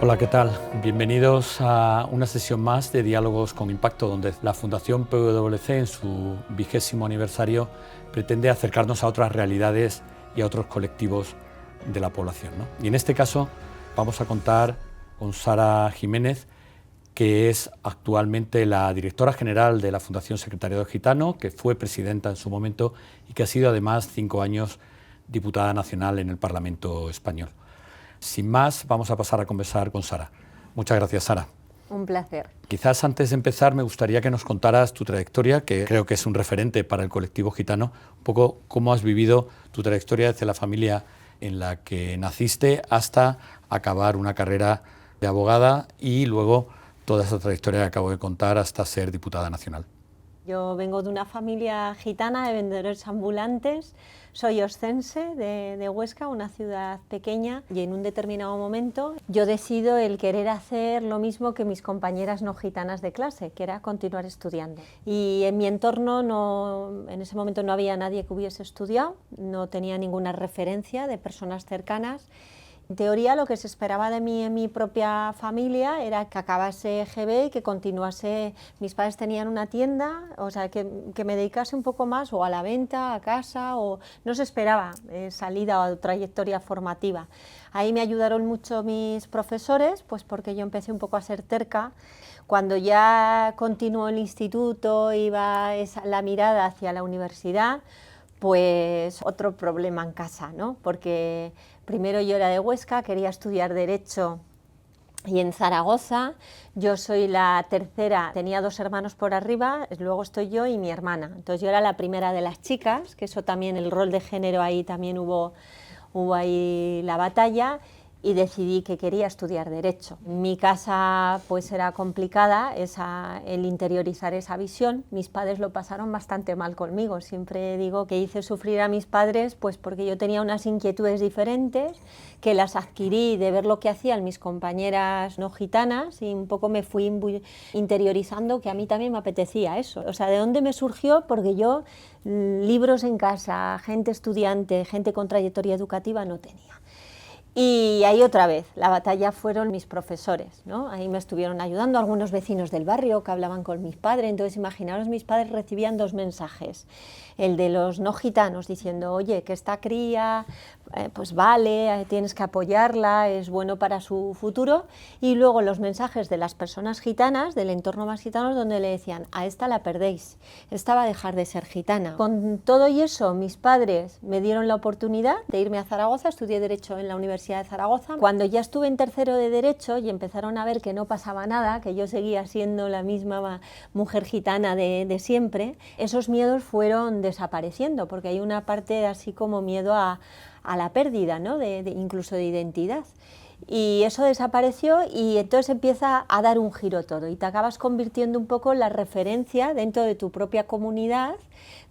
Hola, ¿qué tal? Bienvenidos a una sesión más de Diálogos con Impacto, donde la Fundación PwC, en su 20º aniversario, pretende acercarnos a otras realidades y a otros colectivos de la población, ¿no? Y en este caso vamos a contar con Sara Jiménez, que es actualmente la directora general de la Fundación Secretariado Gitano, que fue presidenta en su momento y que ha sido además 5 años diputada nacional en el Parlamento español. Sin más, vamos a pasar a conversar con Sara. Muchas gracias, Sara. Un placer. Quizás antes de empezar me gustaría que nos contaras tu trayectoria, que creo que es un referente para el colectivo gitano, un poco cómo has vivido tu trayectoria desde la familia en la que naciste hasta acabar una carrera de abogada y luego toda esa trayectoria que acabo de contar hasta ser diputada nacional. Yo vengo de una familia gitana de vendedores ambulantes, soy oscense de Huesca, una ciudad pequeña, y en un determinado momento yo decido el querer hacer lo mismo que mis compañeras no gitanas de clase, que era continuar estudiando. Y en mi entorno en ese momento no había nadie que hubiese estudiado, no tenía ninguna referencia de personas cercanas. En teoría, lo que se esperaba de mí en mi propia familia era que acabase GB y que continuase. Mis padres tenían una tienda, o sea, que me dedicase un poco más o a la venta, a casa, o no se esperaba salida o trayectoria formativa. Ahí me ayudaron mucho mis profesores, pues porque yo empecé un poco a ser terca. Cuando ya continuó el instituto, iba la mirada hacia la universidad, pues otro problema en casa, ¿no? Porque primero yo era de Huesca, quería estudiar Derecho y en Zaragoza. Yo soy la tercera, tenía 2 hermanos por arriba, luego estoy yo y mi hermana. Entonces yo era la primera de las chicas, que eso también, el rol de género ahí también hubo ahí la batalla. Y decidí que quería estudiar Derecho. Mi casa pues era complicada, el interiorizar esa visión. Mis padres lo pasaron bastante mal conmigo. Siempre digo que hice sufrir a mis padres pues porque yo tenía unas inquietudes diferentes, que las adquirí de ver lo que hacían mis compañeras no gitanas y un poco me fui interiorizando que a mí también me apetecía eso. O sea, ¿de dónde me surgió? Porque yo libros en casa, gente estudiante, gente con trayectoria educativa no tenía. Y ahí otra vez, la batalla fueron mis profesores, ¿no? Ahí me estuvieron ayudando algunos vecinos del barrio que hablaban con mis padres. Entonces imaginaros, mis padres recibían 2 mensajes, el de los no gitanos diciendo, oye, que esta cría pues vale, tienes que apoyarla, es bueno para su futuro, y luego los mensajes de las personas gitanas, del entorno más gitano, donde le decían, a esta la perdéis, esta va a dejar de ser gitana. Con todo y eso, mis padres me dieron la oportunidad de irme a Zaragoza, estudié Derecho en la Universidad de Zaragoza. Cuando ya estuve en tercero de Derecho y empezaron a ver que no pasaba nada, que yo seguía siendo la misma mujer gitana de siempre, esos miedos fueron desapareciendo, porque hay una parte así como miedo a la pérdida, ¿no? Incluso de identidad. Y eso desapareció y entonces empieza a dar un giro todo y te acabas convirtiendo un poco en la referencia dentro de tu propia comunidad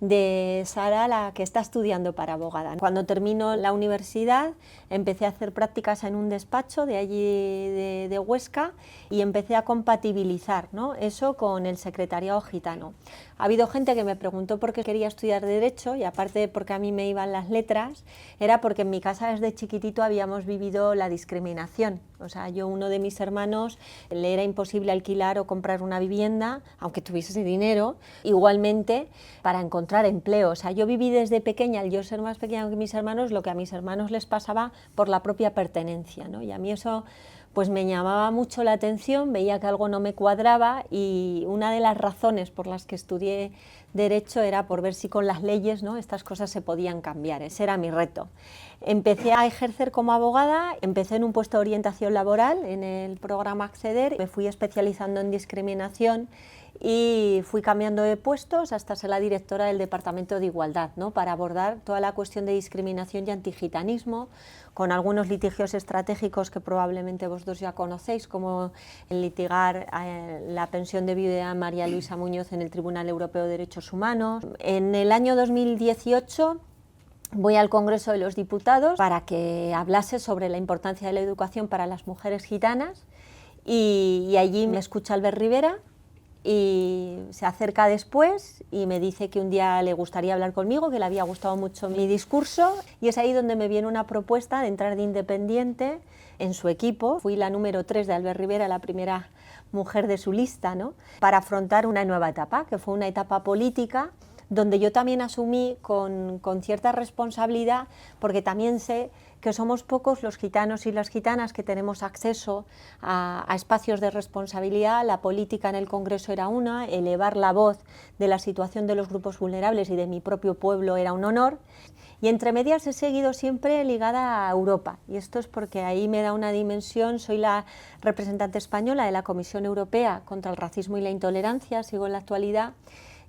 de Sara, la que está estudiando para abogada. Cuando termino la universidad empecé a hacer prácticas en un despacho de allí de Huesca y empecé a compatibilizar, ¿no? Eso con el secretariado gitano. Ha habido gente que me preguntó por qué quería estudiar Derecho y aparte de porque a mí me iban las letras, era porque en mi casa desde chiquitito habíamos vivido la discriminación. O sea, uno de mis hermanos le era imposible alquilar o comprar una vivienda, aunque tuviese ese dinero, igualmente para encontrar empleo. O sea, yo viví desde pequeña, al yo ser más pequeña que mis hermanos, lo que a mis hermanos les pasaba por la propia pertenencia, ¿no? Y a mí eso pues me llamaba mucho la atención, veía que algo no me cuadraba y una de las razones por las que estudié Derecho era por ver si con las leyes, ¿no?, estas cosas se podían cambiar. Ese era mi reto. Empecé a ejercer como abogada, empecé en un puesto de orientación laboral en el programa Acceder, me fui especializando en discriminación y fui cambiando de puestos hasta ser la directora del Departamento de Igualdad, ¿no?, para abordar toda la cuestión de discriminación y antigitanismo, con algunos litigios estratégicos que probablemente vosotros ya conocéis, como el litigar la pensión de viudedad de María Luisa Muñoz en el Tribunal Europeo de Derechos Humanos. En el año 2018 voy al Congreso de los Diputados para que hablase sobre la importancia de la educación para las mujeres gitanas y allí me escucha Albert Rivera y se acerca después y me dice que un día le gustaría hablar conmigo, que le había gustado mucho mi discurso, y es ahí donde me viene una propuesta de entrar de independiente en su equipo. Fui la número 3 de Albert Rivera, la primera mujer de su lista, ¿no?, para afrontar una nueva etapa, que fue una etapa política, donde yo también asumí con cierta responsabilidad, porque también sé que somos pocos los gitanos y las gitanas que tenemos acceso a espacios de responsabilidad. La política en el Congreso era una, elevar la voz de la situación de los grupos vulnerables y de mi propio pueblo era un honor, y entre medias he seguido siempre ligada a Europa, y esto es porque ahí me da una dimensión. Soy la representante española de la Comisión Europea contra el Racismo y la Intolerancia, sigo en la actualidad,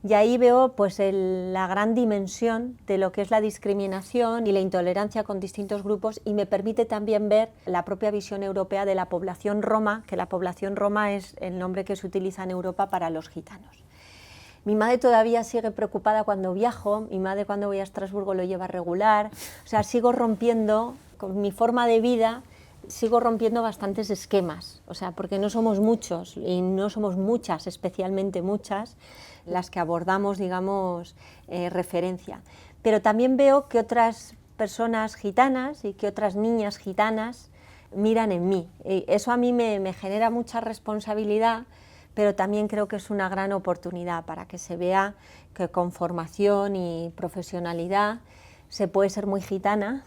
y ahí veo pues la gran dimensión de lo que es la discriminación y la intolerancia con distintos grupos, y me permite también ver la propia visión europea de la población roma, que la población roma es el nombre que se utiliza en Europa para los gitanos. Mi madre todavía sigue preocupada cuando viajo, mi madre cuando voy a Estrasburgo lo lleva regular, o sea, sigo rompiendo con mi forma de vida, sigo rompiendo bastantes esquemas, o sea, porque no somos muchos y no somos muchas, especialmente muchas, las que abordamos, digamos, referencia. Pero también veo que otras personas gitanas y que otras niñas gitanas miran en mí. Y eso a mí me genera mucha responsabilidad, pero también creo que es una gran oportunidad para que se vea que con formación y profesionalidad se puede ser muy gitana,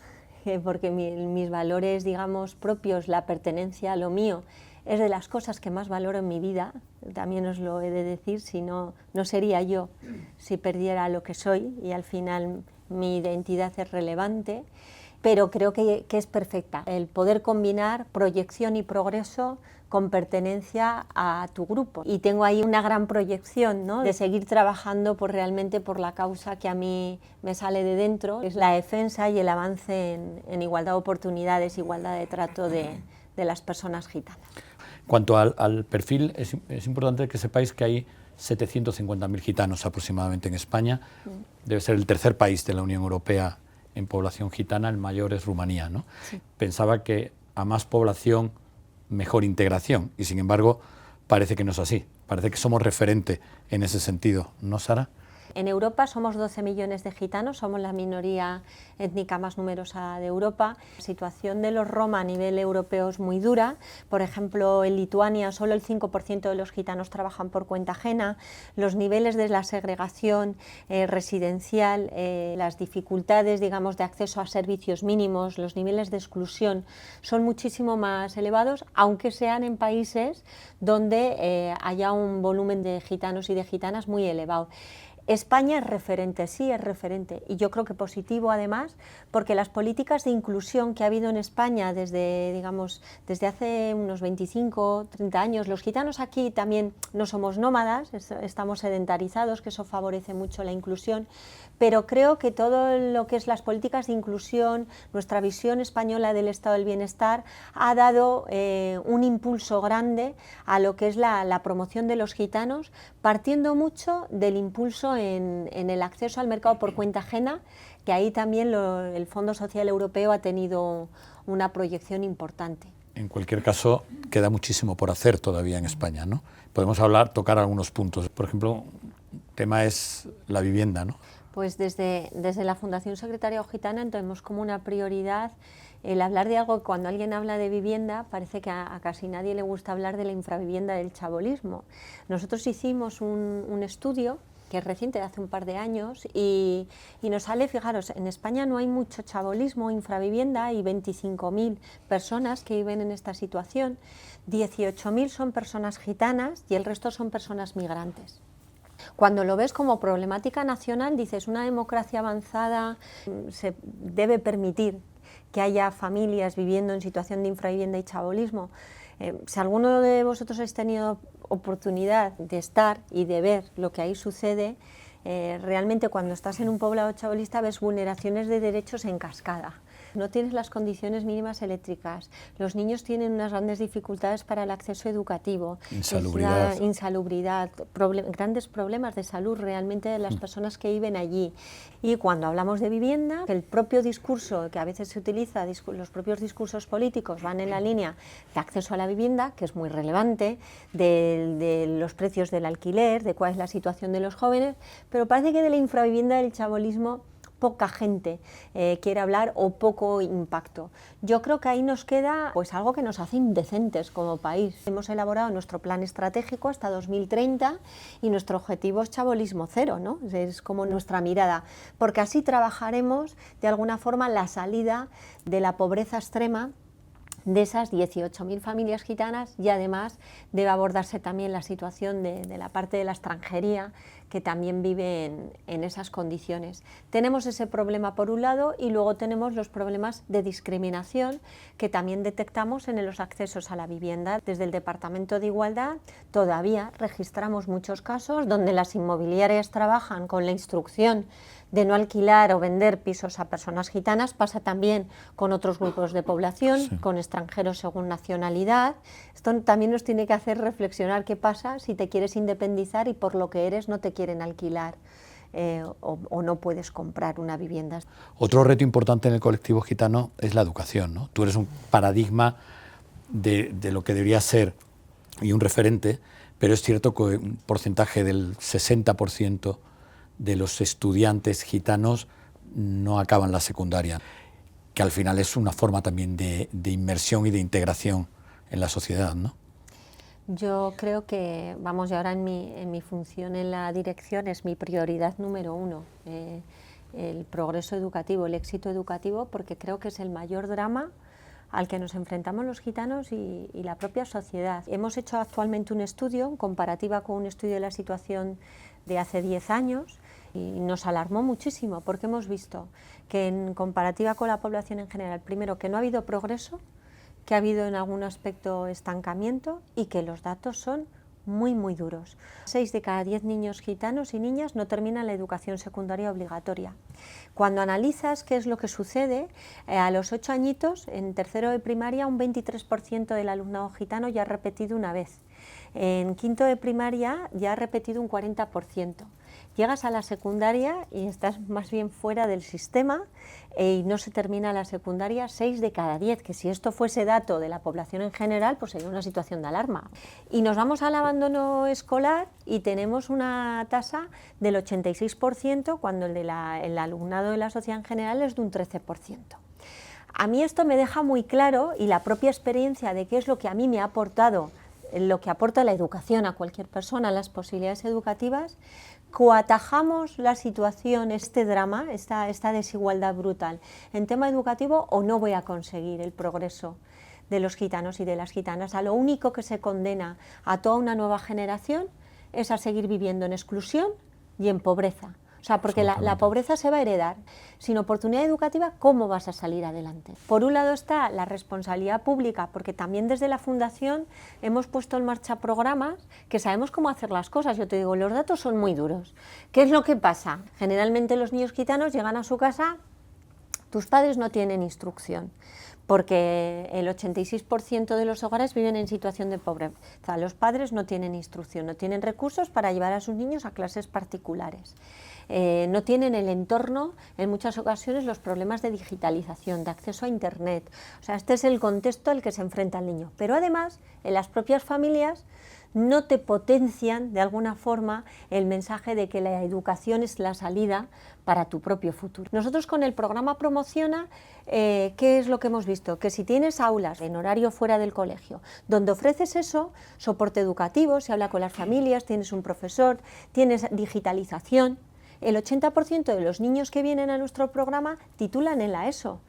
porque mis valores, digamos, propios, la pertenencia a lo mío, es de las cosas que más valoro en mi vida. También os lo he de decir, si no, no sería yo si perdiera lo que soy, y al final mi identidad es relevante, pero creo que es perfecta el poder combinar proyección y progreso con pertenencia a tu grupo. Y tengo ahí una gran proyección, ¿no?, de seguir trabajando realmente por la causa que a mí me sale de dentro, es la defensa y el avance en igualdad de oportunidades, igualdad de trato de las personas gitanas. En cuanto al perfil, es importante que sepáis que hay 750.000 gitanos aproximadamente en España. Debe ser el tercer país de la Unión Europea en población gitana, el mayor es Rumanía, ¿no? Sí. Pensaba que a más población, mejor integración, y sin embargo parece que no es así, parece que somos referente en ese sentido, ¿no, Sara? En Europa somos 12 millones de gitanos, somos la minoría étnica más numerosa de Europa. La situación de los roma a nivel europeo es muy dura. Por ejemplo, en Lituania solo el 5% de los gitanos trabajan por cuenta ajena. Los niveles de la segregación residencial, las dificultades, digamos, de acceso a servicios mínimos, los niveles de exclusión son muchísimo más elevados, aunque sean en países donde haya un volumen de gitanos y de gitanas muy elevado. España es referente, sí es referente, y yo creo que positivo además, porque las políticas de inclusión que ha habido en España desde hace unos 25, 30 años, los gitanos aquí también no somos nómadas, estamos sedentarizados, que eso favorece mucho la inclusión, pero creo que todo lo que es las políticas de inclusión, nuestra visión española del estado del bienestar, ha dado un impulso grande a lo que es la promoción de los gitanos, partiendo mucho del impulso en el acceso al mercado por cuenta ajena, que ahí también el Fondo Social Europeo ha tenido una proyección importante. En cualquier caso, queda muchísimo por hacer todavía en España, ¿no? Podemos tocar algunos puntos. Por ejemplo, el tema es la vivienda, ¿no? Pues desde la Fundación Secretariado Gitana tenemos como una prioridad el hablar de algo que cuando alguien habla de vivienda parece que a casi nadie le gusta hablar de la infravivienda del chabolismo. Nosotros hicimos un estudio que es reciente, de hace un par de años, y nos sale, fijaros, en España no hay mucho chabolismo, infravivienda, hay 25.000 personas que viven en esta situación, 18.000 son personas gitanas y el resto son personas migrantes. Cuando lo ves como problemática nacional, dices, una democracia avanzada se debe permitir que haya familias viviendo en situación de infravivienda y chabolismo. Si alguno de vosotros habéis tenido oportunidad de estar y de ver lo que ahí sucede, realmente cuando estás en un poblado chabolista ves vulneraciones de derechos en cascada. no tienes las condiciones mínimas eléctricas, los niños tienen unas grandes dificultades para el acceso educativo, insalubridad, grandes problemas de salud realmente de las personas que viven allí. Y cuando hablamos de vivienda, el propio discurso que a veces se utiliza, los propios discursos políticos van en la línea de acceso a la vivienda, que es muy relevante, de los precios del alquiler, de cuál es la situación de los jóvenes, pero parece que de la infravivienda del chabolismo poca gente quiere hablar o poco impacto. Yo creo que ahí nos queda pues algo que nos hace indecentes como país. Hemos elaborado nuestro plan estratégico hasta 2030 y nuestro objetivo es chabolismo cero, ¿no? Es como nuestra mirada, porque así trabajaremos de alguna forma la salida de la pobreza extrema de esas 18.000 familias gitanas, y además debe abordarse también la situación de la parte de la extranjería que también vive en esas condiciones. Tenemos ese problema por un lado y luego tenemos los problemas de discriminación que también detectamos en los accesos a la vivienda. Desde el Departamento de Igualdad todavía registramos muchos casos donde las inmobiliarias trabajan con la instrucción de no alquilar o vender pisos a personas gitanas. Pasa también con otros grupos de población, sí, con extranjeros según nacionalidad. Esto también nos tiene que hacer reflexionar qué pasa si te quieres independizar y por lo que eres no te quieren alquilar o no puedes comprar una vivienda. Otro reto importante en el colectivo gitano es la educación, ¿no? Tú eres un paradigma de lo que debería ser y un referente, pero es cierto que un porcentaje del 60% de los estudiantes gitanos no acaban la secundaria, que al final es una forma también de inmersión y de integración en la sociedad, ¿no? Yo creo que, vamos, y ahora en mi función en la dirección es mi prioridad número uno, el progreso educativo, el éxito educativo, porque creo que es el mayor drama al que nos enfrentamos los gitanos y la propia sociedad. Hemos hecho actualmente un estudio en comparativa con un estudio de la situación de hace 10 años y nos alarmó muchísimo porque hemos visto que en comparativa con la población en general, primero que no ha habido progreso, que ha habido en algún aspecto estancamiento y que los datos son muy duros. 6 de cada 10 niños gitanos y niñas no terminan la educación secundaria obligatoria. Cuando analizas qué es lo que sucede, a los 8 añitos, en tercero de primaria, un 23% del alumnado gitano ya ha repetido una vez. En quinto de primaria ya ha repetido un 40%. Llegas a la secundaria y estás más bien fuera del sistema y no se termina la secundaria 6 de cada 10, que si esto fuese dato de la población en general, pues sería una situación de alarma. Y nos vamos al abandono escolar y tenemos una tasa del 86%, cuando el alumnado de la sociedad en general es de un 13%. A mí esto me deja muy claro, y la propia experiencia de qué es lo que a mí me ha aportado, lo que aporta la educación a cualquier persona, las posibilidades educativas, coatajamos la situación, este drama, esta desigualdad brutal en tema educativo, o no voy a conseguir el progreso de los gitanos y de las gitanas. A lo único que se condena a toda una nueva generación es a seguir viviendo en exclusión y en pobreza. O sea, porque la pobreza se va a heredar. Sin oportunidad educativa, ¿cómo vas a salir adelante? Por un lado está la responsabilidad pública, porque también desde la Fundación hemos puesto en marcha programas que sabemos cómo hacer las cosas. Yo te digo, los datos son muy duros. ¿Qué es lo que pasa? Generalmente los niños gitanos llegan a su casa, tus padres no tienen instrucción, porque el 86% de los hogares viven en situación de pobreza. Los padres no tienen instrucción, no tienen recursos para llevar a sus niños a clases particulares. No tienen el entorno, en muchas ocasiones, los problemas de digitalización, de acceso a Internet. O sea, este es el contexto al que se enfrenta el niño. Pero además, en las propias familias no te potencian de alguna forma el mensaje de que la educación es la salida para tu propio futuro. Nosotros con el programa Promociona, ¿qué es lo que hemos visto? Que si tienes aulas en horario fuera del colegio, donde ofreces eso, soporte educativo, se habla con las familias, tienes un profesor, tienes digitalización, el 80% de los niños que vienen a nuestro programa titulan en la ESO.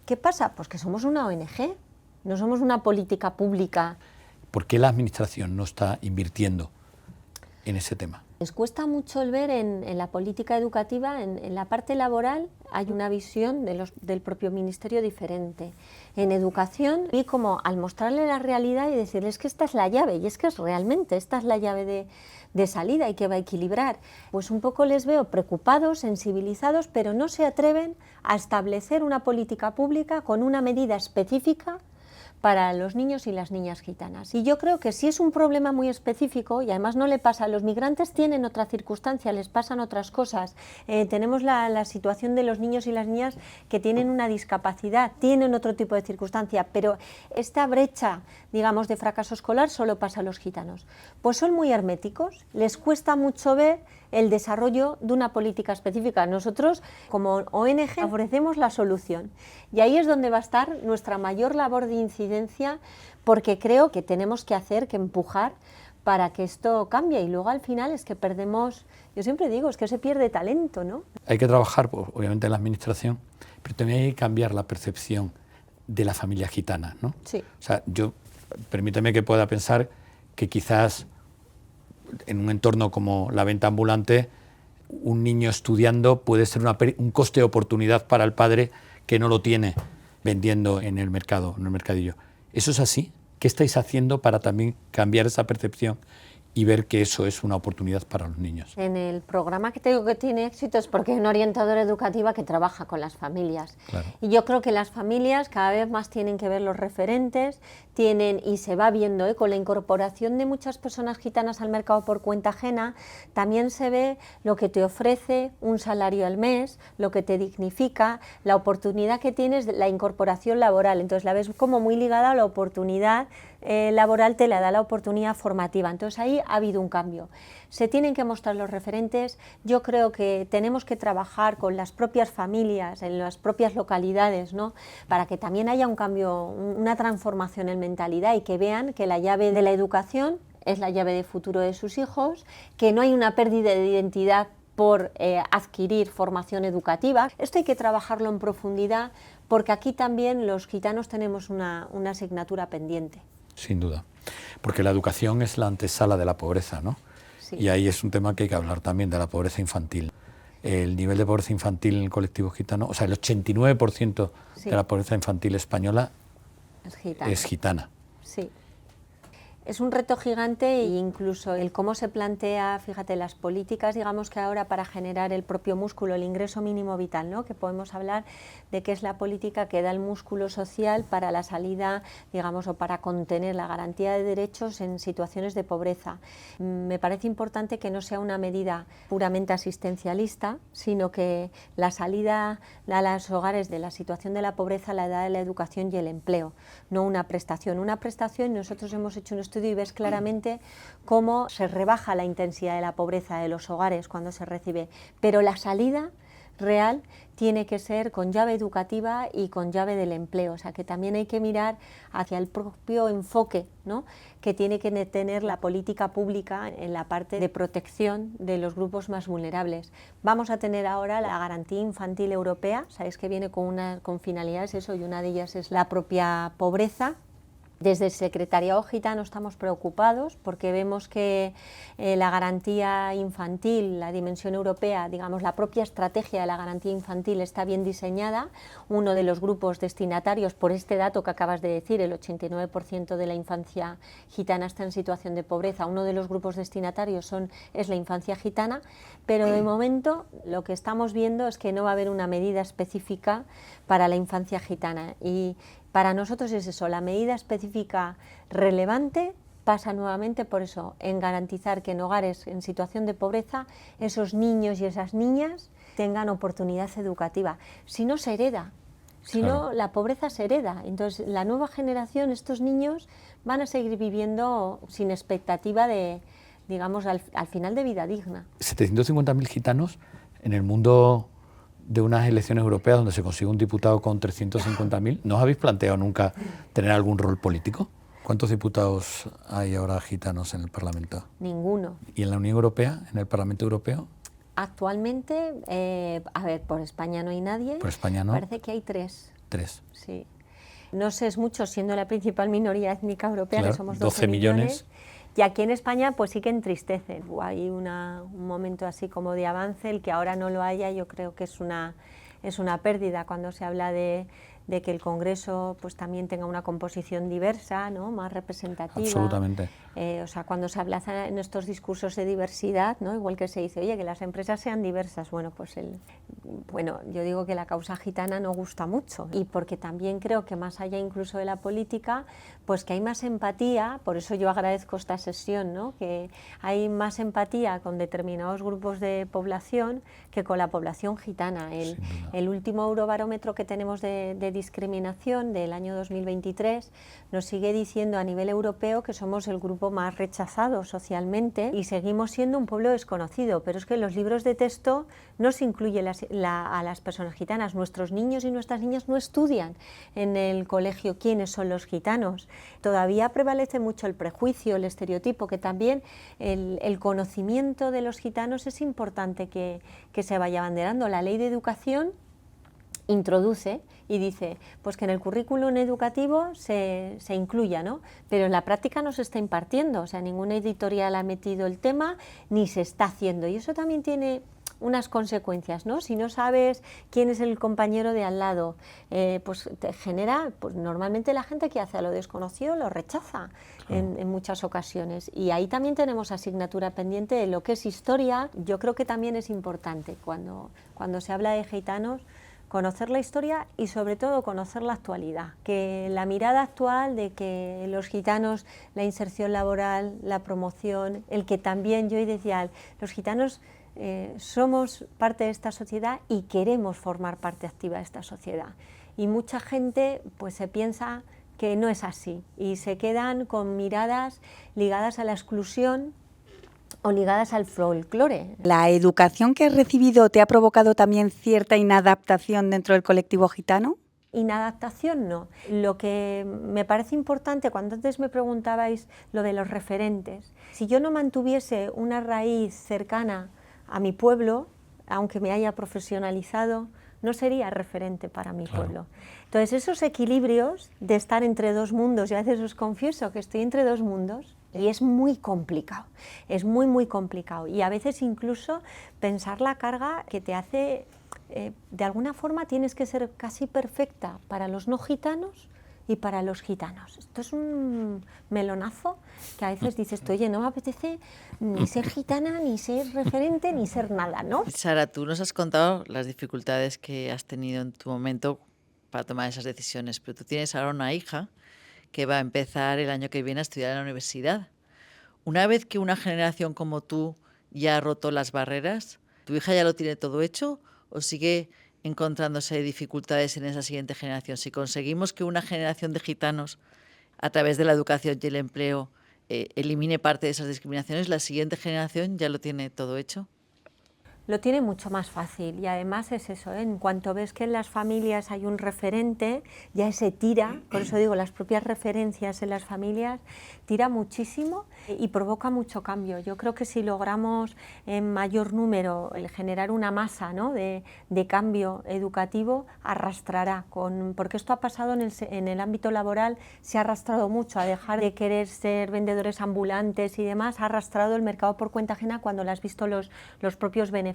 ¿Qué pasa? Pues que somos una ONG, no somos una política pública. ¿Por qué la Administración no está invirtiendo en ese tema? Les cuesta mucho el ver en la política educativa, en la parte laboral hay una visión del propio Ministerio diferente. En educación, y como al mostrarle la realidad y decirles que esta es la llave, y es que es realmente, esta es la llave de salida y que va a equilibrar. Pues un poco les veo preocupados, sensibilizados, pero no se atreven a establecer una política pública con una medida específica para los niños y las niñas gitanas. Y yo creo que si es un problema muy específico, y además no le pasa, los migrantes tienen otra circunstancia, les pasan otras cosas. Tenemos la situación de los niños y las niñas que tienen una discapacidad, tienen otro tipo de circunstancia, pero esta brecha, digamos, de fracaso escolar solo pasa a los gitanos. Pues son muy herméticos, les cuesta mucho ver el desarrollo de una política específica. Nosotros, como ONG, ofrecemos la solución y ahí es donde va a estar nuestra mayor labor de incidencia, porque creo que tenemos que empujar para que esto cambie, y luego al final es que perdemos, yo siempre digo, es que se pierde talento, ¿no? Hay que trabajar, pues, obviamente, en la administración, pero también hay que cambiar la percepción de la familia gitana, ¿no? Sí. O sea, permíteme que pueda pensar que quizás en un entorno como la venta ambulante, un niño estudiando puede ser un coste de oportunidad para el padre que no lo tiene vendiendo en el mercado, en el mercadillo. ¿Eso es así? ¿Qué estáis haciendo para también cambiar esa percepción y ver que eso es una oportunidad para los niños? En el programa que te digo que tiene éxito es porque hay una orientadora educativa que trabaja con las familias. Claro. Y yo creo que las familias cada vez más tienen que ver los referentes, y se va viendo, con la incorporación de muchas personas gitanas al mercado por cuenta ajena, también se ve lo que te ofrece un salario al mes, lo que te dignifica, la oportunidad que tienes, la incorporación laboral. Entonces la ves como muy ligada a la oportunidad laboral, te la da la oportunidad formativa. Entonces ahí ha habido un cambio. Se tienen que mostrar los referentes. Yo creo que tenemos que trabajar con las propias familias, en las propias localidades, ¿no? Para que también haya un cambio, una transformación en mentalidad, y que vean que la llave de la educación es la llave de futuro de sus hijos, que no hay una pérdida de identidad por adquirir formación educativa. Esto hay que trabajarlo en profundidad, porque aquí también los gitanos tenemos una asignatura pendiente. Sin duda, porque la educación es la antesala de la pobreza, ¿no? Sí. Y ahí es un tema que hay que hablar también, de la pobreza infantil. El nivel de pobreza infantil en el colectivo gitano, o sea, el 89% Sí. de la pobreza infantil española es gitana. Sí. Es un reto gigante, e incluso el cómo se plantea, fíjate, las políticas, digamos que ahora para generar el propio músculo, el ingreso mínimo vital, ¿no? Que podemos hablar de que es la política que da el músculo social para la salida, digamos, o para contener la garantía de derechos en situaciones de pobreza. Me parece importante que no sea una medida puramente asistencialista, sino que la salida a los hogares de la situación de la pobreza la da la educación y el empleo, no una prestación. Una prestación, nosotros hemos hecho un estudio y ves claramente cómo se rebaja la intensidad de la pobreza de los hogares cuando se recibe, pero la salida real tiene que ser con llave educativa y con llave del empleo, o sea que también hay que mirar hacia el propio enfoque, ¿no?, que tiene que tener la política pública en la parte de protección de los grupos más vulnerables. Vamos a tener ahora la garantía infantil europea, sabéis que viene con finalidades eso, y una de ellas es la propia pobreza. Desde el Secretariado Gitano estamos preocupados porque vemos que la garantía infantil, la dimensión europea, digamos la propia estrategia de la garantía infantil está bien diseñada. Uno de los grupos destinatarios, por este dato que acabas de decir, el 89% de la infancia gitana está en situación de pobreza, uno de los grupos destinatarios es la infancia gitana, pero de momento lo que estamos viendo es que no va a haber una medida específica para la infancia gitana, y para nosotros es eso, la medida específica relevante pasa nuevamente por eso, en garantizar que en hogares en situación de pobreza esos niños y esas niñas tengan oportunidad educativa. Si no, se hereda, si no, la pobreza se hereda. Entonces la nueva generación, estos niños van a seguir viviendo sin expectativa de, digamos, al final de vida digna. 750.000 gitanos en el mundo de unas elecciones europeas donde se consigue un diputado con 350.000, ¿no os habéis planteado nunca tener algún rol político? ¿Cuántos diputados hay ahora gitanos en el Parlamento? Ninguno. ¿Y en la Unión Europea, en el Parlamento Europeo? Actualmente, a ver, por España no hay nadie. Por España no. Parece que hay 3. 3. Sí. No sé, es mucho, siendo la principal minoría étnica europea, claro, que somos 12 millones. Y aquí en España pues sí que entristece. Hay un momento así como de avance, el que ahora no lo haya yo creo que es una pérdida cuando se habla de de que el Congreso pues también tenga una composición diversa, ¿no? Más representativa. Absolutamente. O sea, cuando se habla en estos discursos de diversidad, ¿no? Igual que se dice, oye, que las empresas sean diversas, bueno, pues yo digo que la causa gitana no gusta mucho, y porque también creo que más allá incluso de la política, pues que hay más empatía, por eso yo agradezco esta sesión, ¿no? Que hay más empatía con determinados grupos de población que con la población gitana. El último Eurobarómetro que tenemos de discriminación del año 2023 nos sigue diciendo a nivel europeo que somos el grupo más rechazado socialmente y seguimos siendo un pueblo desconocido, pero es que en los libros de texto no se incluye a las personas gitanas. Nuestros niños y nuestras niñas no estudian en el colegio quiénes son los gitanos. Todavía prevalece mucho el prejuicio, el estereotipo, que también el conocimiento de los gitanos es importante que se vaya abanderando. La Ley de Educación introduce y dice pues que en el currículum educativo se incluya, ¿no? Pero en la práctica no se está impartiendo, o sea, ninguna editorial ha metido el tema ni se está haciendo, y eso también tiene unas consecuencias, ¿no? Si no sabes quién es el compañero de al lado, pues te genera, pues normalmente la gente que hace a lo desconocido lo rechaza. Claro. En muchas ocasiones, y ahí también tenemos asignatura pendiente de lo que es historia. Yo creo que también es importante cuando se habla de gitanos conocer la historia y sobre todo conocer la actualidad, que la mirada actual de que los gitanos, la inserción laboral, la promoción, el que también, yo hoy decía, los gitanos somos parte de esta sociedad y queremos formar parte activa de esta sociedad, y mucha gente pues se piensa que no es así y se quedan con miradas ligadas a la exclusión o ligadas al folclore. ¿La educación que has recibido te ha provocado también cierta inadaptación dentro del colectivo gitano? Inadaptación no. Lo que me parece importante, cuando antes me preguntabais lo de los referentes, si yo no mantuviese una raíz cercana a mi pueblo, aunque me haya profesionalizado, no sería referente para mi pueblo. Entonces esos equilibrios de estar entre dos mundos, y a veces os confieso que estoy entre dos mundos, y es muy complicado, es muy muy complicado, y a veces incluso pensar la carga que te hace, de alguna forma tienes que ser casi perfecta para los no gitanos y para los gitanos. Esto es un melonazo que a veces dices, oye, no me apetece ni ser gitana, ni ser referente, ni ser nada, ¿no? Sara, tú nos has contado las dificultades que has tenido en tu momento para tomar esas decisiones, pero tú tienes ahora una hija que va a empezar el año que viene a estudiar en la universidad. Una vez que una generación como tú ya ha roto las barreras, ¿tu hija ya lo tiene todo hecho o sigue encontrándose dificultades en esa siguiente generación? Si conseguimos que una generación de gitanos, a través de la educación y el empleo, elimine parte de esas discriminaciones, ¿la siguiente generación ya lo tiene todo hecho? Lo tiene mucho más fácil, y además es eso, ¿eh? En cuanto ves que en las familias hay un referente, ya ese tira, por eso digo, las propias referencias en las familias, tira muchísimo y provoca mucho cambio. Yo creo que si logramos en mayor número el generar una masa, ¿no? de cambio educativo, arrastrará, porque esto ha pasado en el ámbito laboral, se ha arrastrado mucho a dejar de querer ser vendedores ambulantes y demás, ha arrastrado el mercado por cuenta ajena cuando le has visto los propios beneficios,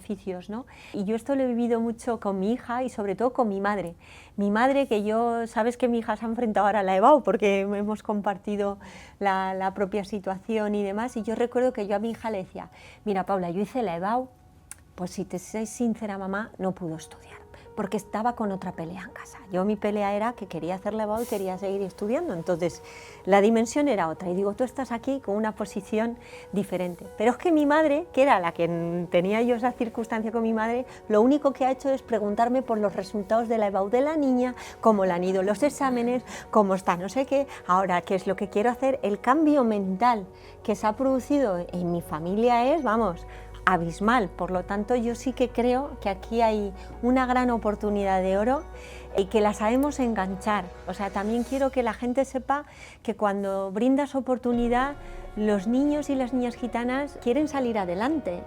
¿no? Y yo esto lo he vivido mucho con mi hija y sobre todo con mi madre. Mi madre, que sabes que mi hija se ha enfrentado ahora a la EBAU porque hemos compartido la propia situación y demás, y yo recuerdo que yo a mi hija le decía, mira Paula, yo hice la EBAU, pues si te soy sincera mamá, no pudo estudiar, porque estaba con otra pelea en casa. Yo mi pelea era que quería hacer la EBAU y quería seguir estudiando, entonces la dimensión era otra, y digo, tú estás aquí con una posición diferente. Pero es que mi madre, que era la que tenía yo esa circunstancia con mi madre, lo único que ha hecho es preguntarme por los resultados de la EBAU de la niña, cómo le han ido los exámenes, cómo está no sé qué, ahora qué es lo que quiero hacer. El cambio mental que se ha producido en mi familia es, vamos, abismal. Por lo tanto, yo sí que creo que aquí hay una gran oportunidad de oro y que la sabemos enganchar. O sea, también quiero que la gente sepa que cuando brindas oportunidad, los niños y las niñas gitanas quieren salir adelante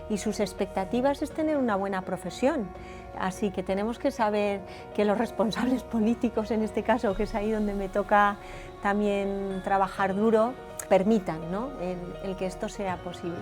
y sus expectativas es tener una buena profesión. Así que tenemos que saber que los responsables políticos, en este caso, que es ahí donde me toca también trabajar duro, permitan, ¿no? el que esto sea posible.